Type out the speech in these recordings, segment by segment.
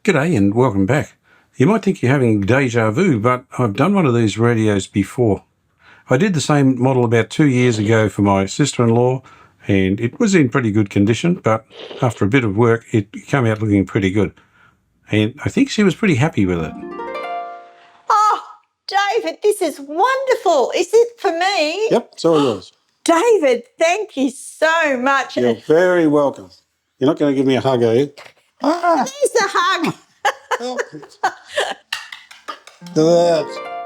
G'day and welcome back. You might think you're having deja vu, but I've done one of these radios before. I did the same model about 2 years ago for my sister-in-law, and it was in pretty good condition, but after a bit of work, it came out looking pretty good. And I think she was pretty happy with it. Oh, David, this is wonderful. Is it for me? Yep, it's all yours. David, thank you so much. You're very welcome. You're not going to give me a hug, are you? There's a hug.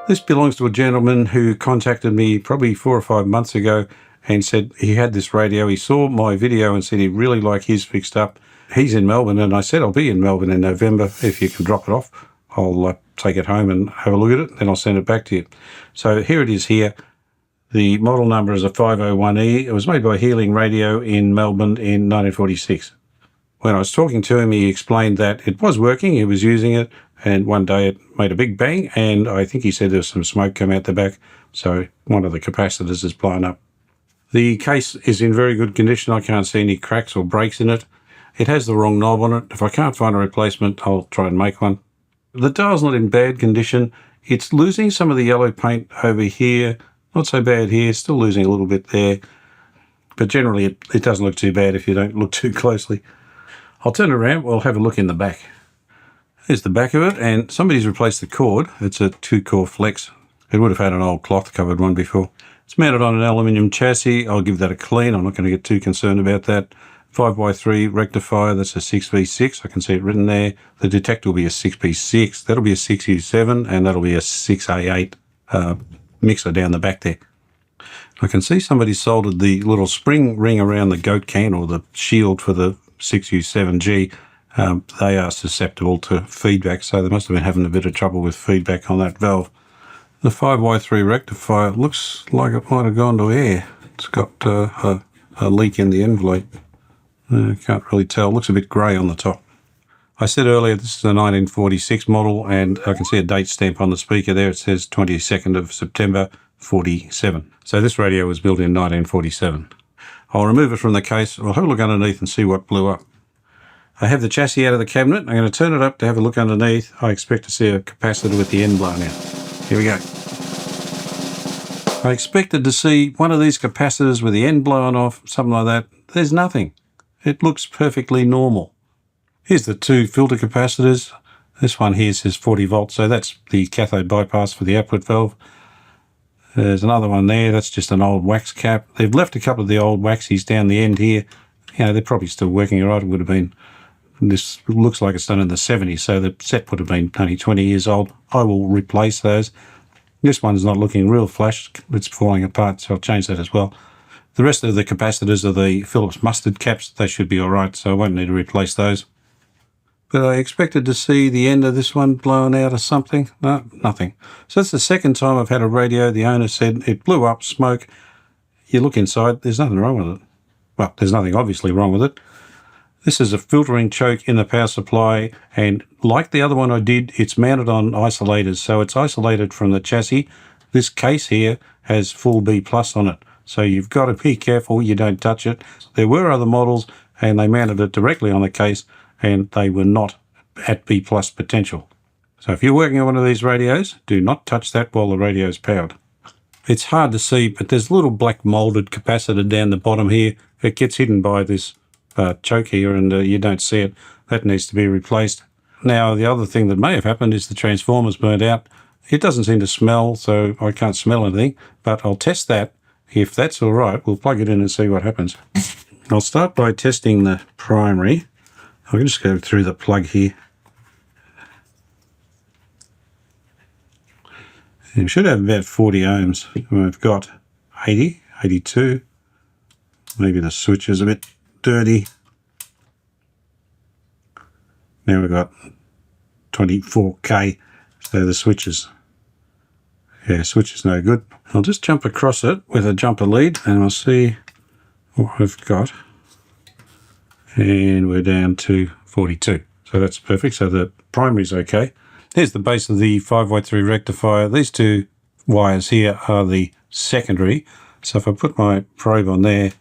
This belongs to a gentleman who contacted me probably 4 or 5 months ago and said he had this radio. He saw my video and said he'd really like his fixed up. He's in Melbourne, and I said I'll be in Melbourne in November. If you can drop it off, I'll take it home and have a look at it, then I'll send it back to you. So here it is here. The model number is a 501E. It was made by Healing Radio in Melbourne in 1946. When I was talking to him, he explained that it was working, he was using it, and one day it made a big bang, and I think he said there was some smoke come out the back, so one of the capacitors is blown up. The case is in very good condition. I can't see any cracks or breaks in it. It has the wrong knob on it. If I can't find a replacement, I'll try and make one. The dial's not in bad condition. It's losing some of the yellow paint over here. Not so bad here, still losing a little bit there. But generally, it doesn't look too bad if you don't look too closely. I'll turn it around, we'll have a look in the back. Here's the back of it, and somebody's replaced the cord. It's a 2-core flex. It would have had an old cloth-covered one before. It's mounted on an aluminium chassis. I'll give that a clean. I'm not going to get too concerned about that. 5x3 rectifier, that's a 6V6. I can see it written there. The detector will be a 6V6. That'll be a 6U7, and that'll be a 6A8 mixer down the back there. I can see somebody soldered the little spring ring around the goat can, or the shield for the 6U7G. They are susceptible to feedback, so they must have been having a bit of trouble with feedback on that valve. The 5Y3 rectifier looks like it might have gone to air. It's got a leak in the envelope. Can't really tell. Looks a bit grey on the top. I said earlier this is a 1946 model, and I can see a date stamp on the speaker there. It says 22nd of September 47. So this radio was built in 1947. I'll remove it from the case. I'll have a look underneath and see what blew up. I have the chassis out of the cabinet. I'm going to turn it up to have a look underneath. I expect to see a capacitor with the end blown out. Here we go. I expected to see one of these capacitors with the end blown off, something like that. There's nothing. It looks perfectly normal. Here's the 2 filter capacitors. This one here says 40 volts, so that's the cathode bypass for the output valve. There's another one there. That's just an old wax cap. They've left a couple of the old waxies down the end here. You know, they're probably still working all right. It would have been, this looks like it's done in the 70s, so the set would have been only 20 years old. I will replace those. This one's not looking real flash. It's falling apart, so I'll change that as well. The rest of the capacitors are the Phillips mustard caps. They should be all right, so I won't need to replace those. But I expected to see the end of this one blown out or something. No, nothing. So that's the second time I've had a radio. The owner said it blew up, smoke. You look inside, there's nothing wrong with it. Well, there's nothing obviously wrong with it. This is a filtering choke in the power supply, and like the other one I did, it's mounted on isolators, so it's isolated from the chassis. This case here has full B+ on it, so you've got to be careful you don't touch it. There were other models, and they mounted it directly on the case, and they were not at B+ potential. So if you're working on one of these radios, do not touch that while the radio is powered. It's hard to see, but there's a little black moulded capacitor down the bottom here. It gets hidden by this choke here, and you don't see it. That needs to be replaced. Now, the other thing that may have happened is the transformer's burnt out. It doesn't seem to smell, so I can't smell anything, but I'll test that. If that's all right, we'll plug it in and see what happens. I'll start by testing the primary. I can just go through the plug here. You should have about 40 ohms. We've got 80, 82. Maybe the switch is a bit dirty. Now we've got 24K. So the switch is no good. I'll just jump across it with a jumper lead and I'll see what we've got. And we're down to 42. So that's perfect. So the primary's okay. Here's the base of the 5Y3 rectifier. These 2 wires here are the secondary. So if I put my probe on there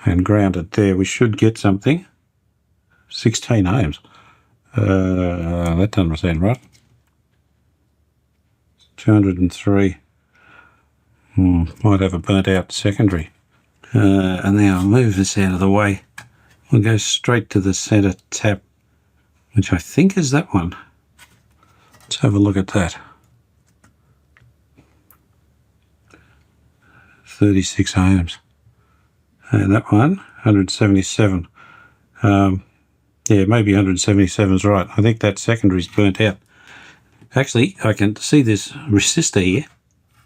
and ground it there, we should get something. 16 ohms. That doesn't sound right. 203. Might have a burnt out secondary. And now I'll move this out of the way. We'll go straight to the center tap, which I think is that one. Let's have a look at that. 36 ohms. And that one, 177. Yeah, maybe 177 is right. I think that secondary's burnt out. Actually, I can see this resistor here,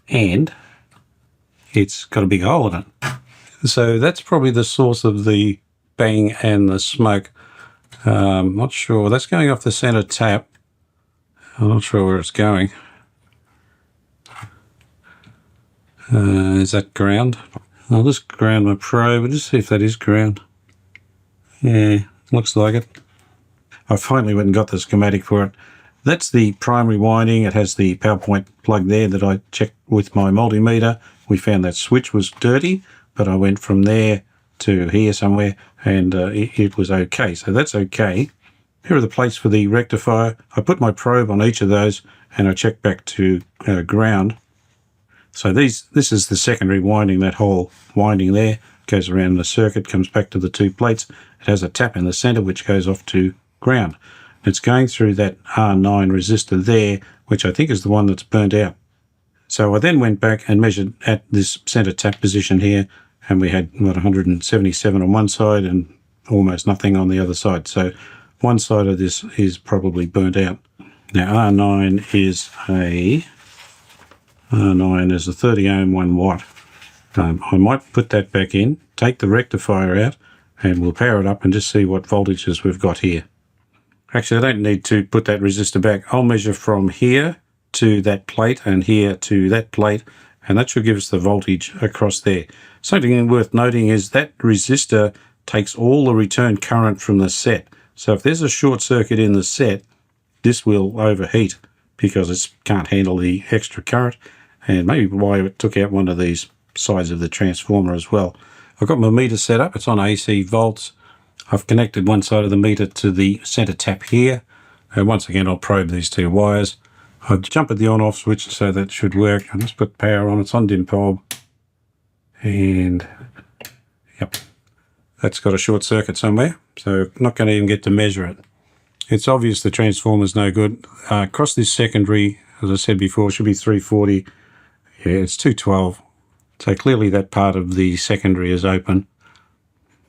and it's got a big hole in it. So that's probably the source of the bang and the smoke. Not sure. That's going off the center tap. I'm not sure where it's going. Is that ground? I'll just ground my probe and just see if that is ground. Yeah, looks like it. I finally went and got the schematic for it. That's the primary winding. It has the power point plug there that I checked with my multimeter. We found that switch was dirty, but I went from there to here somewhere, and it was okay. So that's okay. Here are the plates for the rectifier. I put my probe on each of those, and I checked back to ground. So this is the secondary winding. That whole winding there goes around the circuit, comes back to the two plates. It has a tap in the center, which goes off to ground. It's going through that R9 resistor there, which I think is the one that's burnt out. So I then went back and measured at this center tap position here, and we had, what, 177 on one side and almost nothing on the other side. So one side of this is probably burnt out. Now R9 is a 30 ohm 1 watt. I might put that back in, take the rectifier out, and we'll power it up and just see what voltages we've got here. Actually, I don't need to put that resistor back. I'll measure from here to that plate and here to that plate, and that should give us the voltage across there. Something worth noting is that resistor takes all the return current from the set. So if there's a short circuit in the set, this will overheat because it can't handle the extra current, and maybe why it took out one of these sides of the transformer as well. I've got my meter set up. It's on AC volts. I've connected one side of the meter to the center tap here. And once again, I'll probe these two wires. I'll jump at the on-off switch, so that should work. I'll just put power on. It's on dim bulb. And, yep, that's got a short circuit somewhere. So I'm not going to even get to measure it. It's obvious the transformer's no good. Across this secondary, as I said before, should be 340. Yeah, it's 212. So clearly that part of the secondary is open.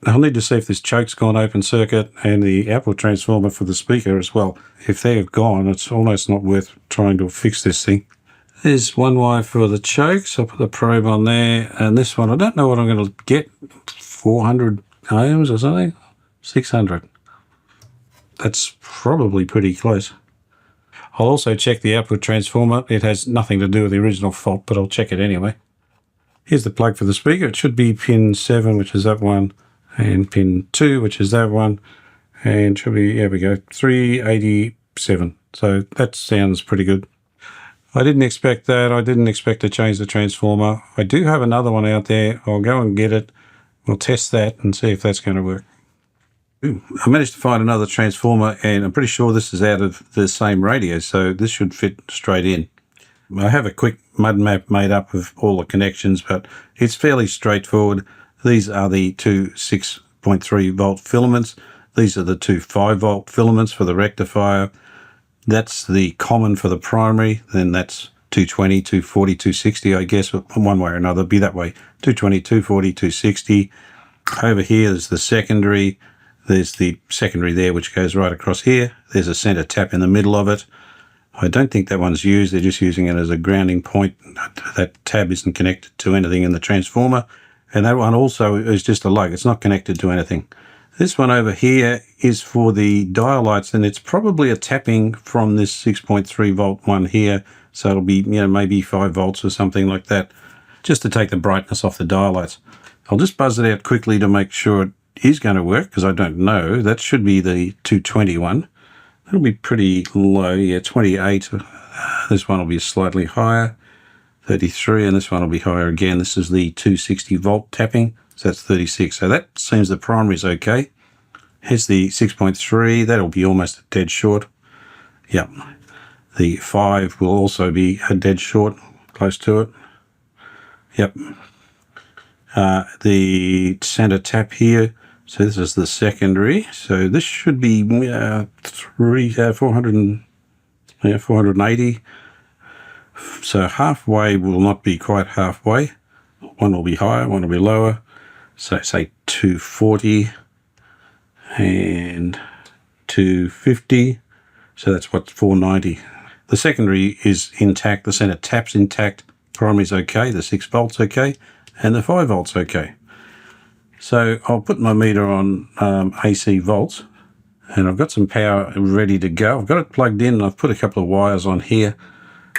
I'll need to see if this choke's gone open circuit and the output transformer for the speaker as well. If they're gone, it's almost not worth trying to fix this thing. There's one wire for the choke, so I'll put the probe on there. And this one, I don't know what I'm going to get, 400 ohms or something? 600. That's probably pretty close. I'll also check the output transformer. It has nothing to do with the original fault, but I'll check it anyway. Here's the plug for the speaker. It should be pin 7, which is that one, and pin 2, which is that one, and should be, there we go, 387. So that sounds pretty good. I didn't expect that. I didn't expect to change the transformer. I do have another one out there. I'll go and get it. We'll test that and see if that's going to work. I managed to find another transformer, and I'm pretty sure this is out of the same radio, so this should fit straight in. I have a quick mud map made up of all the connections, but it's fairly straightforward. These are the two 6.3 volt filaments. These are the two 5 volt filaments for the rectifier. That's the common for the primary. Then that's 220, 240, 260, I guess, one way or another, be that way. 220, 240, 260. Over here is the secondary. There's the secondary there, which goes right across here. There's a center tap in the middle of it. I don't think that one's used. They're just using it as a grounding point. That tab isn't connected to anything in the transformer. And that one also is just a lug. It's not connected to anything. This one over here is for the dial lights, and it's probably a tapping from this 6.3 volt one here. So it'll be, maybe 5 volts or something like that, just to take the brightness off the dial lights. I'll just buzz it out quickly to make sure it is going to work, because I don't know. That should be the 220 one. That'll be pretty low, yeah, 28. This one will be slightly higher, 33, and this one will be higher again. This is the 260 volt tapping, so that's 36. So that seems the primary's okay. Here's the 6.3. That'll be almost a dead short. Yep. The 5 will also be a dead short, close to it. Yep. The center tap here. So this is the secondary. So this should be 480. So halfway will not be quite halfway. One will be higher, one will be lower. So say 240 and 250. So that's what, 490. The secondary is intact, the center tap's intact, primary's okay, the 6 volts okay, and the 5 volts okay. So I'll put my meter on AC volts, and I've got some power ready to go. I've got it plugged in, and I've put a couple of wires on here.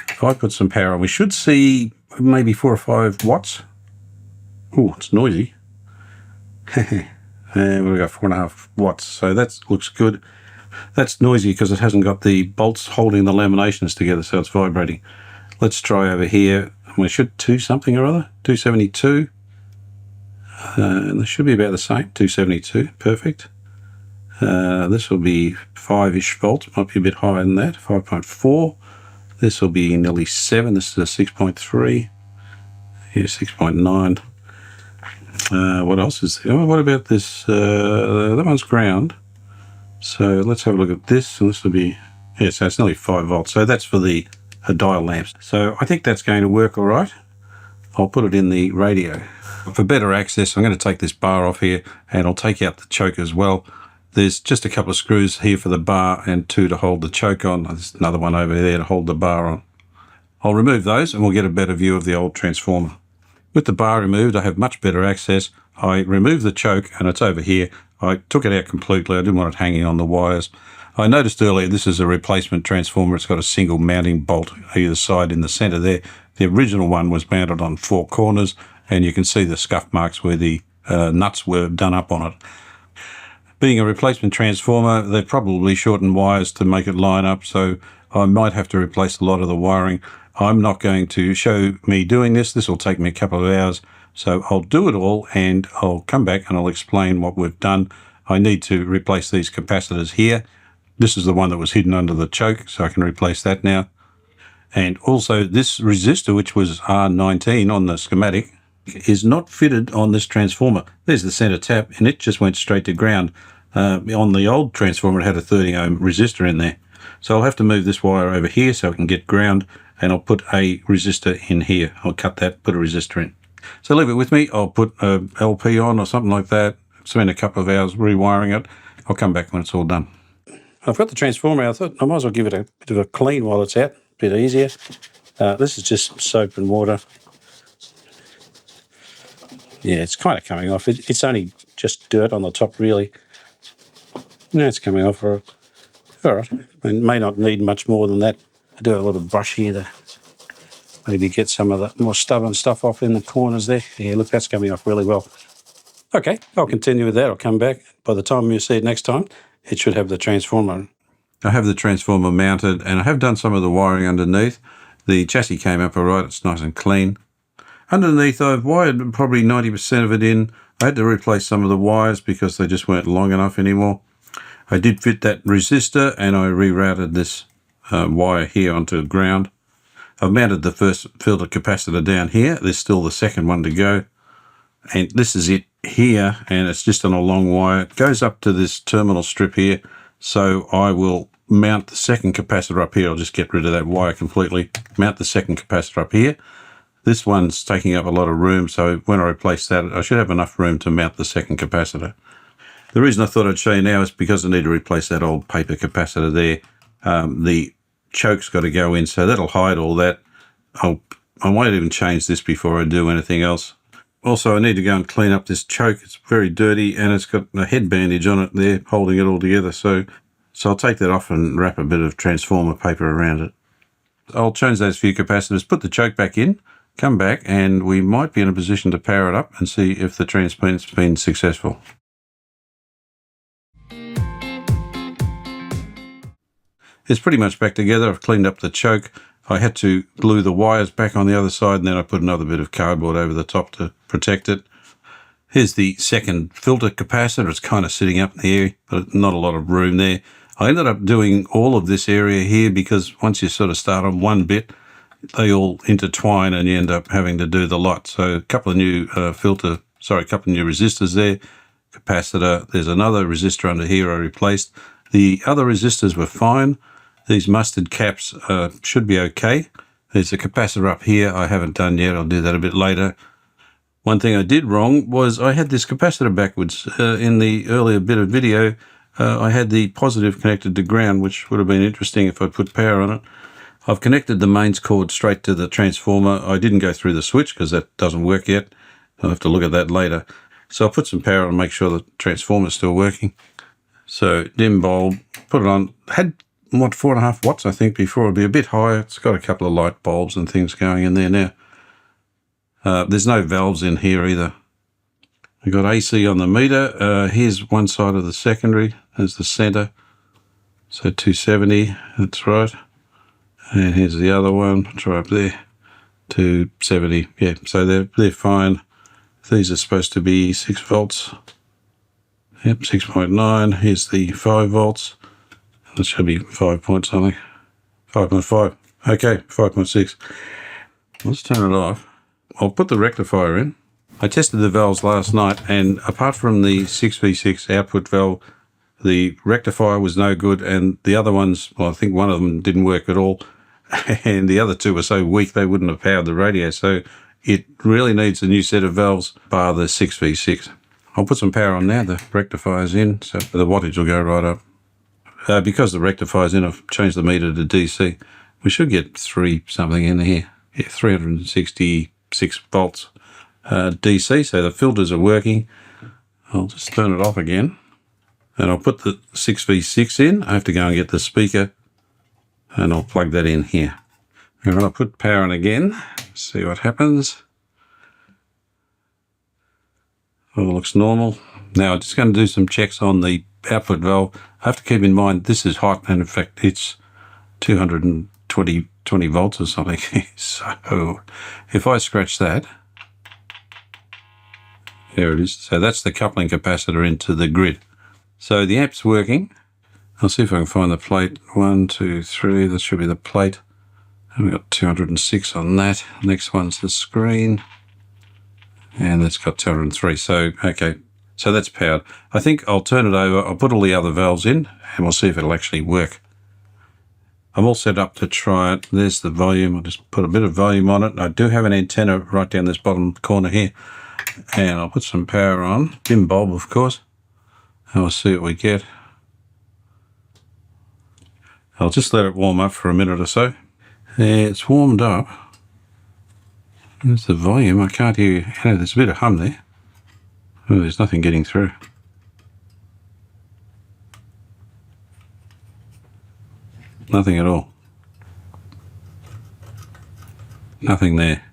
If I put some power on, we should see maybe 4 or 5 watts. Oh, it's noisy. And we've got 4.5 watts, so that looks good. That's noisy because it hasn't got the bolts holding the laminations together, so it's vibrating. Let's try over here. We should 2 something or other, 272. And this should be about the same, 272, perfect. This will be 5-ish volts, might be a bit higher than that, 5.4. This will be nearly 7, this is a 6.3. Here, 6.9. What else is there? Oh, what about this? That one's ground. So let's have a look at this, and this will be, yeah, so it's nearly 5 volts. So that's for the dial lamps. So I think that's going to work all right. I'll put it in the radio. For better access, I'm going to take this bar off here, and I'll take out the choke as well. There's just a couple of screws here for the bar and 2 to hold the choke on. There's another one over there to hold the bar on. I'll remove those, and we'll get a better view of the old transformer. With the bar removed, I have much better access. I removed the choke, and it's over here. I took it out completely. I didn't want it hanging on the wires. I noticed earlier this is a replacement transformer. It's got a single mounting bolt either side in the center there. The original one was mounted on 4 corners, and you can see the scuff marks where the nuts were done up on it. Being a replacement transformer, they've probably shortened wires to make it line up, so I might have to replace a lot of the wiring. I'm not going to show me doing this. This will take me a couple of hours. So I'll do it all, and I'll come back and I'll explain what we've done. I need to replace these capacitors here. This is the one that was hidden under the choke, so I can replace that now. And also this resistor, which was R19 on the schematic, is not fitted on this transformer. There's the center tap, and it just went straight to ground. On the old transformer, it had a 30 ohm resistor in there. So I'll have to move this wire over here so I can get ground, and I'll put a resistor in here. I'll cut that, put a resistor in. So leave it with me. I'll put a LP on or something like that, spend a couple of hours rewiring it. I'll come back when it's all done. I've got the transformer out. I thought I might as well give it a bit of a clean while it's out, a bit easier. This is just soap and water. Yeah, it's kind of coming off. It's only just dirt on the top, really. No, it's coming off. All right. It may not need much more than that. I do have a little brush here to maybe get some of the more stubborn stuff off in the corners there. Yeah, look, that's coming off really well. Okay, I'll continue with that. I'll come back. By the time you see it next time, it should have the transformer. I have the transformer mounted, and I have done some of the wiring underneath. The chassis came up all right. It's nice and clean. Underneath, I've wired probably 90% of it in. I had to replace some of the wires because they just weren't long enough anymore. I did fit that resistor, and I rerouted this wire here onto ground. I've mounted the first filter capacitor down here. There's still the second one to go. And this is it here, and it's just on a long wire. It goes up to this terminal strip here. So I will mount the second capacitor up here. I'll just get rid of that wire completely. Mount the second capacitor up here. This one's taking up a lot of room, so when I replace that, I should have enough room to mount the second capacitor. The reason I thought I'd show you now is because I need to replace that old paper capacitor there. The choke's got to go in, so that'll hide all that. I won't even change this before I do anything else. Also, I need to go and clean up this choke. It's very dirty, and it's got a head bandage on it there, holding it all together. So I'll take that off and wrap a bit of transformer paper around it. I'll change those few capacitors, put the choke back in, come back, and we might be in a position to power it up and see if the transplant's been successful. It's pretty much back together. I've cleaned up the choke. I had to glue the wires back on the other side, and then I put another bit of cardboard over the top to protect it. Here's the second filter capacitor. It's kind of sitting up in the air, but not a lot of room there. I ended up doing all of this area here because once you sort of start on one bit, they all intertwine and you end up having to do the lot. So a couple of new a couple of new resistors there, capacitor. There's another resistor under here I replaced. The other resistors were fine. These mustard caps should be okay. There's a capacitor up here I haven't done yet. I'll do that a bit later. One thing I did wrong was I had this capacitor backwards. In the earlier bit of video, I had the positive connected to ground, which would have been interesting if I put power on it. I've connected the mains cord straight to the transformer. I didn't go through the switch because that doesn't work yet. I'll have to look at that later. So I'll put some power on and make sure the transformer's still working. So dim bulb, put it on. Had, 4.5 watts, I think, before. It'd be a bit higher. It's got a couple of light bulbs and things going in there now. There's no valves in here either. We've got AC on the meter. Here's one side of the secondary. There's the center. So 270, that's right. And here's the other one, try up there, 270. Yeah, so they're fine. These are supposed to be 6 volts. Yep, 6.9. Here's the 5 volts. That should be 5 point something. 5.5. Okay, 5.6. Let's turn it off. I'll put the rectifier in. I tested the valves last night, and apart from the 6V6 output valve, the rectifier was no good, and the other ones, well, I think one of them didn't work at all, and the other two were so weak they wouldn't have powered the radio. So it really needs a new set of valves, bar the 6V6. I'll put some power on now. The rectifier's in, so the wattage will go right up. Because the rectifier's in, I've changed the meter to DC. We should get 3 something in here. Yeah, 366 volts DC, so the filters are working. I'll just turn it off again. And I'll put the 6V6 in. I have to go and get the speaker, and I'll plug that in here. And I'll put power on again, see what happens. All looks normal. Now I'm just going to do some checks on the output valve. I have to keep in mind this is hot, and in fact it's 220 volts or something. So if I scratch that, there it is. So that's the coupling capacitor into the grid. So the amp's working. I'll see if I can find the plate. 1, 2, 3, that should be the plate. And we've got 206 on that. Next one's the screen. And that's got 203. So, okay. So that's powered. I think I'll turn it over. I'll put all the other valves in, and we'll see if it'll actually work. I'm all set up to try it. There's the volume. I'll just put a bit of volume on it. I do have an antenna right down this bottom corner here. And I'll put some power on. Dim bulb, of course. And we'll see what we get. I'll just let it warm up for a minute or so. There, it's warmed up. There's the volume. I can't hear. There's a bit of hum there. Oh, there's nothing getting through. Nothing at all. Nothing there.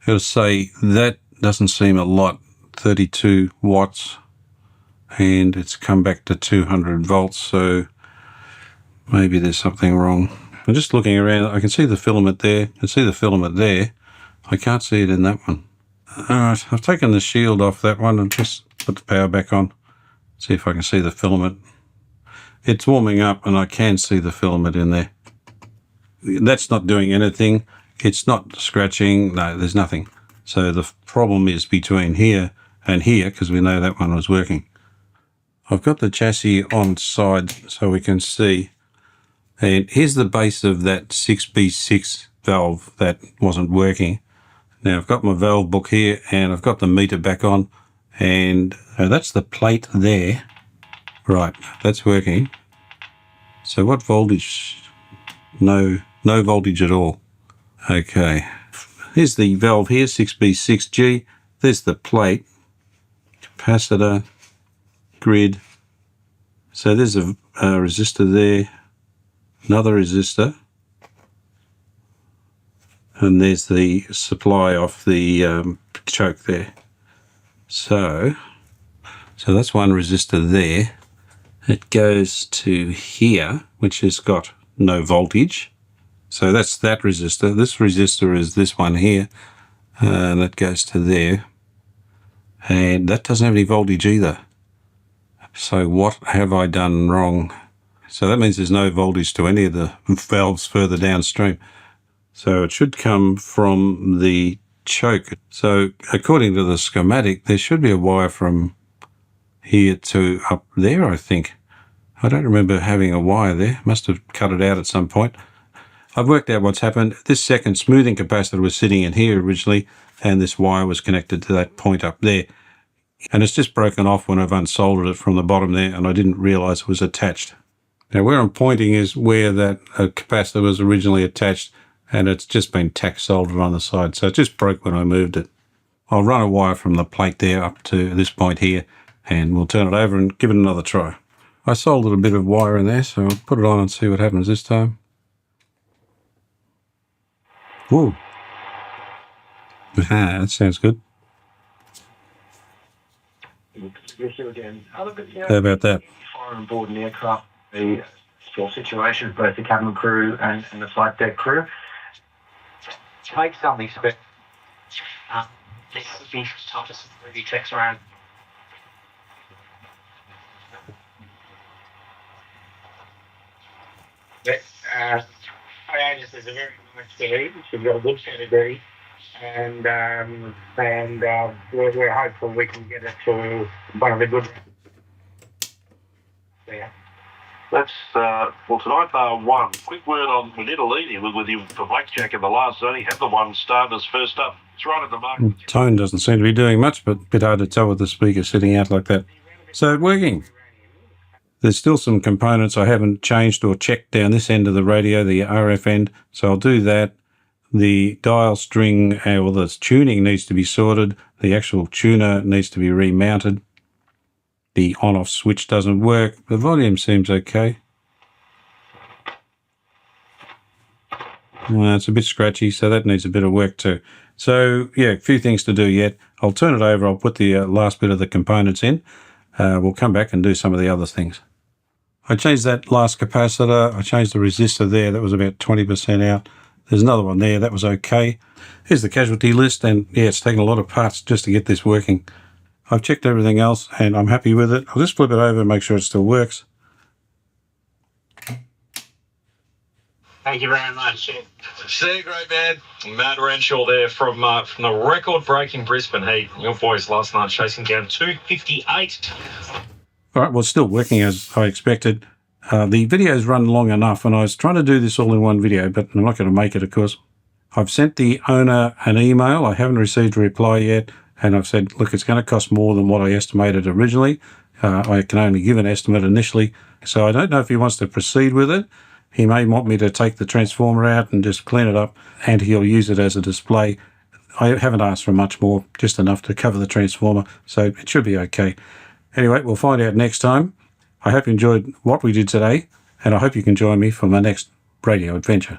I've got to say, that doesn't seem a lot. 32 watts. And it's come back to 200 volts, so maybe there's something wrong. I'm just looking around. I can see the filament there. I can see the filament there. I can't see it in that one. All right, I've taken the shield off that one and just put the power back on. See if I can see the filament. It's warming up and I can see the filament in there. That's not doing anything. It's not scratching. No, there's nothing. So the problem is between here and here, because we know that one was working. I've got the chassis on side so we can see. And here's the base of that 6B6 valve that wasn't working. Now I've got my valve book here and I've got the meter back on, and that's the plate there. Right, that's working. So what voltage? No voltage at all. Okay. Here's the valve here, 6B6G. There's the plate, capacitor, grid. So there's a resistor there, another resistor, and there's the supply off the choke there. So that's one resistor there. It goes to here, which has got no voltage. So that's that resistor. This resistor is this one here, and that goes to there. and that doesn't have any voltage either. So what have I done wrong? So that means there's no voltage to any of the valves further downstream. So it should come from the choke. So according to the schematic, there should be a wire from here to up there, I think. I don't remember having a wire there. Must have cut it out at some point. I've worked out what's happened. This second smoothing capacitor was sitting in here originally, and this wire was connected to that point up there. And it's just broken off when I've unsoldered it from the bottom there, and I didn't realise it was attached. Now where I'm pointing is where that capacitor was originally attached, and it's just been tack soldered on the side, so it just broke when I moved it. I'll run a wire from the plate there up to this point here, and we'll turn it over and give it another try. I soldered a bit of wire in there, so I'll put it on and see what happens this time. Whoa. That sounds good. How about that? Fire on board an aircraft, the situation, both the cabin crew and the flight deck crew. Take something special. This would be tough to really checks around. But Hiatus is a very nice series. She's got a good pedigree, and we're hopeful we can get it to one of the good. Yeah. That's, well, tonight, one. Quick word on, we did a lead in with you for Blackjack in the last zone. He had the one starters first up. It's right at the mark. Tone doesn't seem to be doing much, but a bit hard to tell with the speaker sitting out like that. So working. There's still some components I haven't changed or checked down this end of the radio, the RF end, so I'll do that. The dial string, or the tuning needs to be sorted. The actual tuner needs to be remounted. The on-off switch doesn't work. The volume seems okay. It's a bit scratchy, so that needs a bit of work too. So, yeah, a few things to do yet. I'll turn it over. I'll put the last bit of the components in. We'll come back and do some of the other things. I changed that last capacitor. I changed the resistor there. That was about 20% out. There's another one there. That was okay. Here's the casualty list, and yeah, it's taken a lot of parts just to get this working. I've checked everything else, and I'm happy with it. I'll just flip it over and make sure it still works. Thank you very much. See you, great man. Matt Renshaw there from the record-breaking Brisbane Heat. Your boys last night chasing down 258. All right, well, it's still working as I expected. The video's run long enough, and I was trying to do this all in one video, but I'm not going to make it, of course. I've sent the owner an email. I haven't received a reply yet, and I've said, look, it's going to cost more than what I estimated originally. I can only give an estimate initially, so I don't know if he wants to proceed with it. He may want me to take the transformer out and just clean it up, and he'll use it as a display. I haven't asked for much more, just enough to cover the transformer, so it should be okay. Anyway, we'll find out next time. I hope you enjoyed what we did today, and I hope you can join me for my next radio adventure.